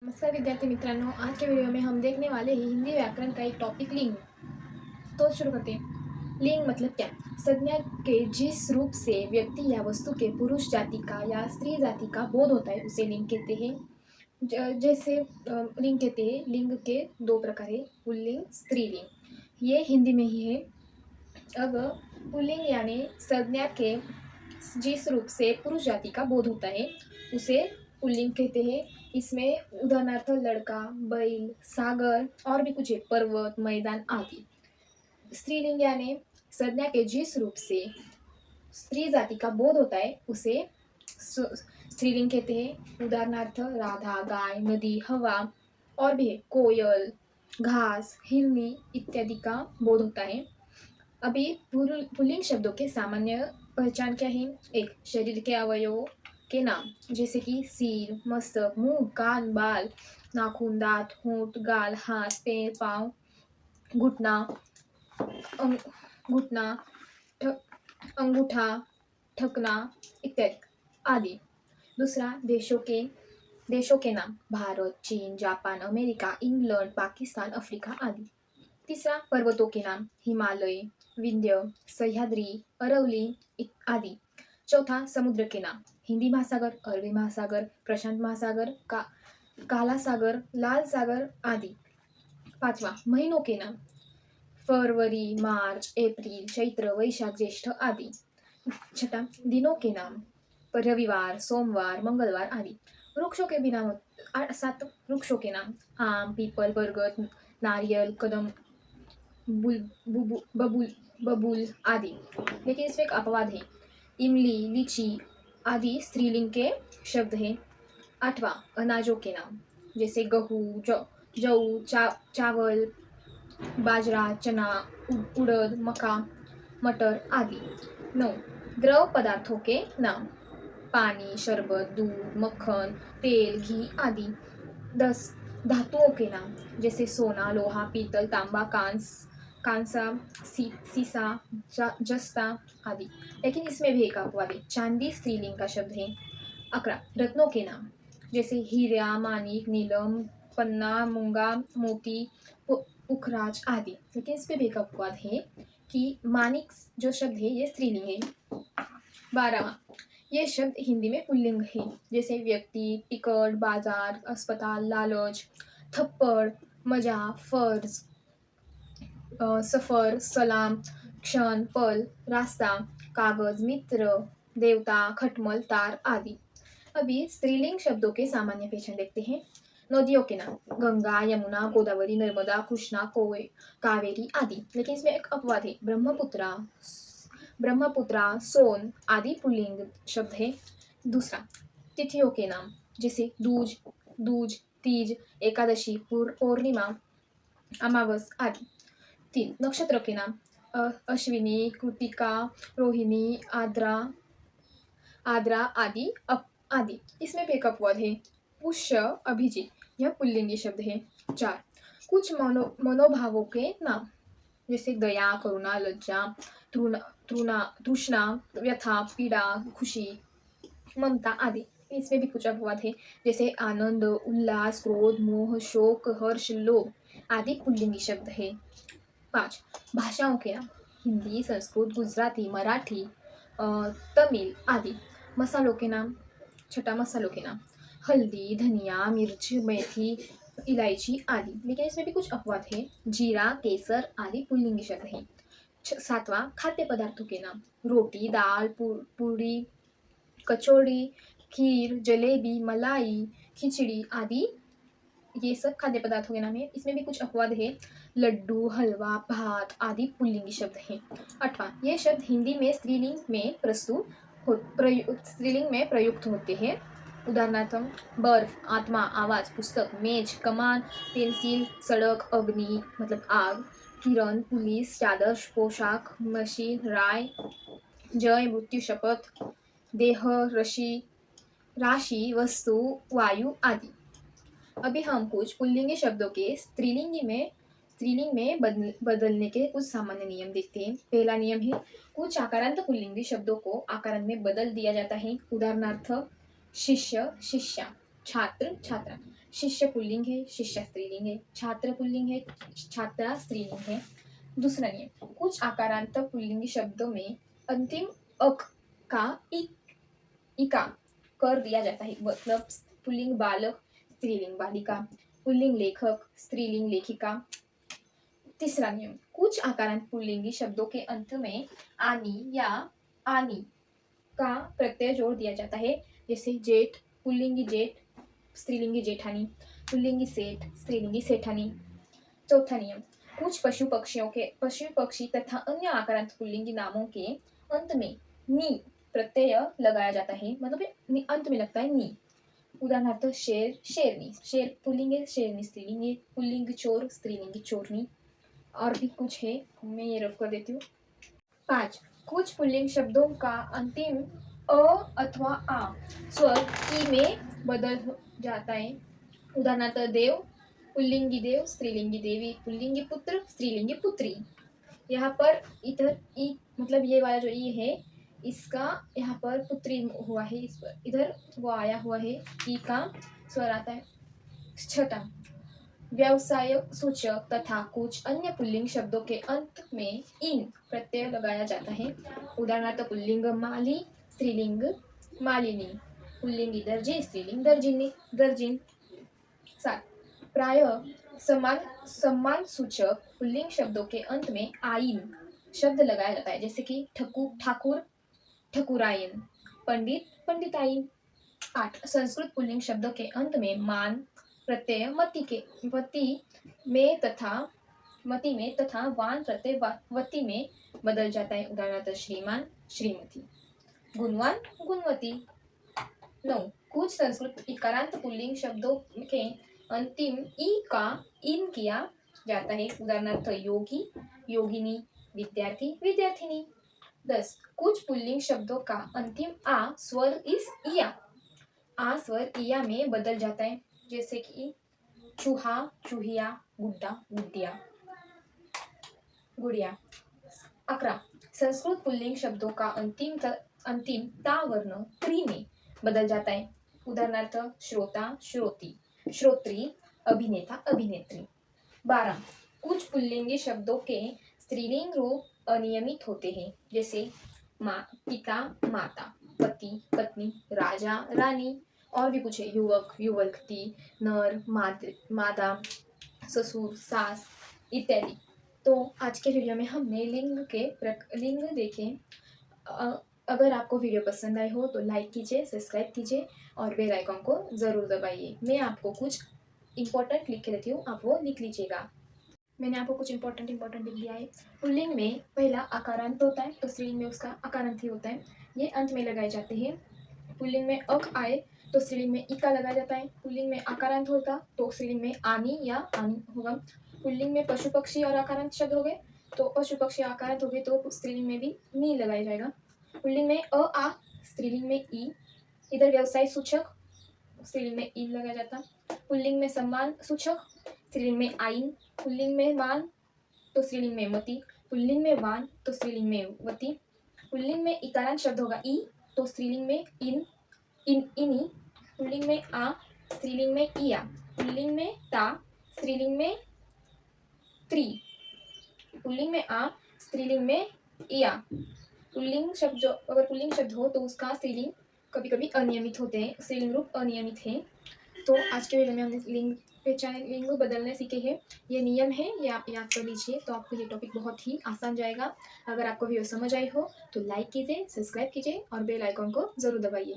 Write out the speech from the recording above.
नमस्कार विद्यार्थी मित्रांनो, आज के वीडियो में हम देखने वाले हैं हिंदी व्याकरण का एक टॉपिक लिंग। तो शुरू करते हैं। लिंग मतलब क्या? संज्ञा के जिस रूप से व्यक्ति या वस्तु के पुरुष जाति का या स्त्री जाति का बोध होता है उसे लिंग कहते हैं। जैसे लिंग कहते हैं। लिंग के दो प्रकार है, पुल्लिंग स्त्रीलिंग। ये हिंदी में ही है। अब पुल्लिंग यानी संज्ञा के जिस रूप से पुरुष जाति का बोध होता है उसे पुल्लिंग कहते हैं। इसमें उदाहरणार्थ लड़का, बैल, सागर और भी कुछ है, पर्वत, मैदान आदि। स्त्रीलिंग यानी संज्ञा के जिस रूप से स्त्री जाति का बोध होता है उसे स्त्रीलिंग कहते हैं। उदाहरणार्थ राधा, गाय, नदी, हवा और भी है, कोयल, घास, हिरनी इत्यादि का बोध होता है। अभी पुल्लिंग शब्दों के सामान्य पहचान क्या है? एक, शरीर के अवयवों के नाम जैसे कि सिर, मस्तक, मुंह, कान, बाल, नाखून, दांत, होंठ, गाल, हाथ, पैर, पाँव, घुटना, घुटना, अंगूठा, ठकना इत्यादि आदि। दूसरा, देशों के नाम भारत, चीन, Japan, America, England, Pakistan, Africa आदि। तीसरा, पर्वतों के नाम हिमालय, विंध्य, सह्याद्री, अरवली आदि। चौथा, समुद्र के नाम हिंदी महासागर, अरबी महासागर, प्रशांत महासागर, काला सागर, लाल सागर आदि। पांचवा, महीनों के नाम फरवरी, मार्च, अप्रैल, चैत्र, वैशाख, ज्येष्ठ आदि। छठा, दिनों के नाम रविवार, सोमवार, मंगलवार आदि। वृक्षों के भी नाम 7 वृक्षों के नाम आम, पीपल, बरगद, नारियल, कदम, बबूल बबूल आदि। लेकिन इसमें एक अपवाद है, इमली, लीची आदि स्त्रीलिंग के शब्द हैं। आठवां, अनाजों के नाम जैसे गेहूँ, जौ, चावल, बाजरा, चना, उड़द, मक्का, मटर आदि। 9, द्रव पदार्थों के नाम पानी, शरबत, दूध, मक्खन, तेल, घी आदि। 10, धातुओं के नाम जैसे सोना, लोहा, पीतल, तांबा, कांसा, सीसा, जस्ता आदि। लेकिन इसमें भी एक अपवाद है, चांदी स्त्रीलिंग का शब्द है। 11, रत्नों के नाम जैसे हीरा, मानिक, नीलम, पन्ना, मूंगा, मोती, पुखराज आदि। लेकिन इसमें भी एक अपवाद है कि मानिक जो शब्द है ये स्त्रीलिंग है। 12वां, ये शब्द हिंदी में पुल्लिंग है जैसे व्यक्ति, टिकट, बाजार, अस्पताल, लालच, थप्पड़, मजा, फर्ज, सफर, सलाम, क्षण, पल, रास्ता, कागज, मित्र, देवता, खटमल, तार आदि। अभी स्त्रीलिंग शब्दों के सामान्य पहचान देखते हैं। नदियों के नाम गंगा, यमुना, गोदावरी, नर्मदा, कृष्णा, कावेरी आदि। लेकिन इसमें एक अपवाद है, ब्रह्मपुत्रा, सोन आदि पुल्लिंग शब्द है। दूसरा, तिथियों के नाम जैसे दूज, तीज, एकादशी, पूर्णिमा, अमावस आदि। 3, नक्षत्र के नाम अश्विनी, कृतिका, रोहिणी, आद्रा आदि आदि। इसमें भी एक अपवाद है, पुष्य, अभिजीत यह पुल्लिंगी शब्द है। 4, कुछ मनोभावों के नाम जैसे दया, करुणा, लज्जा, तृष्णा, व्यथा, पीड़ा, खुशी, ममता आदि। इसमें भी कुछ अपवाद है जैसे आनंद, उल्लास, क्रोध, मोह, शोक, हर्ष, लोभ आदि पुल्लिंगी शब्द है। 5, भाषाओं के नाम हिंदी, संस्कृत, गुजराती, मराठी, तमिल आदि। मसालों के नाम, छठा, मसालों के नाम हल्दी, धनिया, मिर्च, मेथी, इलायची आदि। लेकिन इसमें भी कुछ अपवाद है, जीरा, केसर आदि पुल्लिंगी शब्द है। 7वां, खाद्य पदार्थों के नाम रोटी, दाल, पूरी, कचौड़ी, खीर, जलेबी, मलाई, खिचड़ी आदि। ये सब खाद्य पदार्थों के नाम है। इसमें भी कुछ अपवाद है, लड्डू, हलवा, भात आदि पुल्लिंगी शब्द हैं। 8वां, ये शब्द हिंदी में स्त्रीलिंग में प्रयुक्त होते हैं। उदाहरणार्थ बर्फ, आत्मा, आवाज, पुस्तक, मेज, कमान, पेंसिल, सड़क, अग्नि मतलब आग, किरण, पुलिस, चादर, पोशाक, मशीन, राय, जय, मृत्यु, शपथ, देह, राशि, वस्तु, वायु आदि। अभी हम कुछ पुल्लिंगी शब्दों के स्त्रीलिंग में बदलने के कुछ सामान्य नियम देखते हैं। पहला नियम है, कुछ आकारांत पुल्लिंगी शब्दों को आकारांत में बदल दिया जाता है। उदाहरणार्थ शिष्य, शिष्या, छात्र, छात्रा। शिष्य पुल्लिंग है, शिष्या स्त्रीलिंग है, छात्र पुल्लिंग है, छात्रा स्त्रीलिंग है। दूसरा नियम, कुछ आकारांत पुल्लिंगी शब्दों में अंतिम अक का इका कर दिया जाता है, मतलब पुल्लिंग बालक, स्त्रीलिंग बालिका, पुल्लिंग लेखक, स्त्रीलिंग लेखिका। तीसरा नियम, कुछ आकारांत पुल्लिंगी शब्दों के अंत में आनी या आनी का प्रत्यय जोड़ दिया जाता है, जैसे जेठ, पुल्लिंगी जेठ, स्त्रीलिंगी जेठानी, पुल्लिंगी सेठ, स्त्रीलिंगी सेठानी। चौथा नियम, कुछ पशु पक्षी तथा अन्य आकारांत पुल्लिंगी नामों के अंत में नी प्रत्यय लगाया जाता है, मतलब अंत में लगता है नी। उदाहरणार्थ शेर, शेरनी, शेर पुल्लिंग है, शेरनी स्त्रीलिंग है, पुल्लिंग चोर, स्त्रीलिंगी चोरनी। और भी कुछ है, मैं ये रफ कर देती हूँ। 5, कुछ पुल्लिंग शब्दों का अंतिम अ अथवा आ स्वर ई में बदल जाता है। उदाहरणार्थ देव, पुल्लिंगी देव, स्त्रीलिंगी देवी, पुल्लिंगी पुत्र, स्त्रीलिंगी पुत्री। यहाँ पर इधर ई मतलब ये वाला जो ई है, इसका यहाँ पर पुत्री हुआ है, इस पर इधर वो आया हुआ है, ई का स्वर आता है। 6, व्यवसाय सूचक तथा कुछ अन्य पुल्लिंग शब्दों के अंत में इन प्रत्यय लगाया जाता है। उदाहरणार्थ पुल्लिंग माली, स्त्रीलिंग मालिनी, पुल्लिंगी दर्जी, स्त्रीलिंग दर्जिनी दर्जिन। 7, प्राय सम्मान सूचक पुल्लिंग शब्दों के अंत में आइन शब्द लगाया जाता है, जैसे कि ठाकुर, ठकुराइन, पंडित, पंडिताइन। 8, संस्कृत पुल्लिंग शब्दों के अंत में मान प्रत्यय मति में तथा वान प्रत्यय वति में बदल जाता है। उदाहरणार्थ श्रीमान, श्रीमती, गुणवान, गुणवती। 9, कुछ संस्कृत इकारांत पुल्लिंग शब्दों के अंतिम ई का इन किया जाता है। उदाहरणार्थ योगी, योगिनी, विद्यार्थी, विद्यार्थिनी। 10, कुछ पुल्लिंग शब्दों का अंतिम आ स्वर इस इया आ स्वर इया में बदल जाता है, जैसे कि चूहा, चूहिया, गुड्डा, गुड्डिया, गुड़िया। 11, संस्कृत पुल्लिंग शब्दों का अंतिम ता वर्ण त्री में बदल जाता है। उदाहरणार्थ श्रोता, श्रोती, श्रोत्री, अभिनेता, अभिनेत्री। 12, कुछ पुल्लिंगी शब्दों के स्त्रीलिंग रूप अनियमित होते हैं, जैसे पिता, माता, पति, पत्नी, राजा, रानी। और भी कुछ है, युवक, युवती, नर, मादा, ससुर, सास इत्यादि। तो आज के वीडियो में हमने लिंग देखे। अगर आपको वीडियो पसंद आए हो तो लाइक कीजिए, सब्सक्राइब कीजिए और बेल आइकन को ज़रूर दबाइए। मैं आपको कुछ इंपॉर्टेंट लिख के देती हूँ, आप वो लिख लीजिएगा। मैंने आपको कुछ इंपॉर्टेंट लिख दिया है। पुल्लिंग में पहला आकारांत होता है, तो स्त्रीलिंग में उसका आकारांत ही होता है, ये अंत में लगाए जाते हैं। पुल्लिंग में अक आए तो स्त्रीलिंग में इका लगाया जाता है। पुल्लिंग में आकारांत होगा तो स्त्रीलिंग में आनी या आनी होगा। पुल्लिंग में पशु पक्षी और आकारांत शब्द हो गए तो पशु पक्षी आकारांत हो गए तो स्त्रीलिंग में भी नी लगाया जाएगा। पुल्लिंग में अ आ, स्त्रीलिंग में ई, इधर व्यवसाय सूचक, स्त्रीलिंग में इन लगाया जाता। पुल्लिंग में सम्मान सूचक, स्त्रीलिंग में आइन। पुल्लिंग में मान तो स्त्रीलिंग में मति, पुल्लिंग में वान तो स्त्रीलिंग में वति। पुल्लिंग में इकारांत शब्द होगा ई तो स्त्रीलिंग में इनी। पुल्लिंग में आ, स्त्रीलिंग में इया। पुल्लिंग में ता, स्त्रीलिंग में त्री। पुल्लिंग में आ, स्त्रीलिंग में इया। पुल्लिंग शब्द अगर पुल्लिंग शब्द हो तो उसका स्त्रीलिंग कभी कभी अनियमित होते हैं, स्त्रीलिंग रूप अनियमित है। तो आज के वीडियो में हमने लिंग बदलने सीखे हैं, ये नियम है, ये आप याद कर लीजिए, तो आपको ये टॉपिक बहुत ही आसान जाएगा। अगर आपको वीडियो समझ आई हो तो लाइक कीजिए, सब्सक्राइब कीजिए और बेल आइकन को जरूर दबाइए।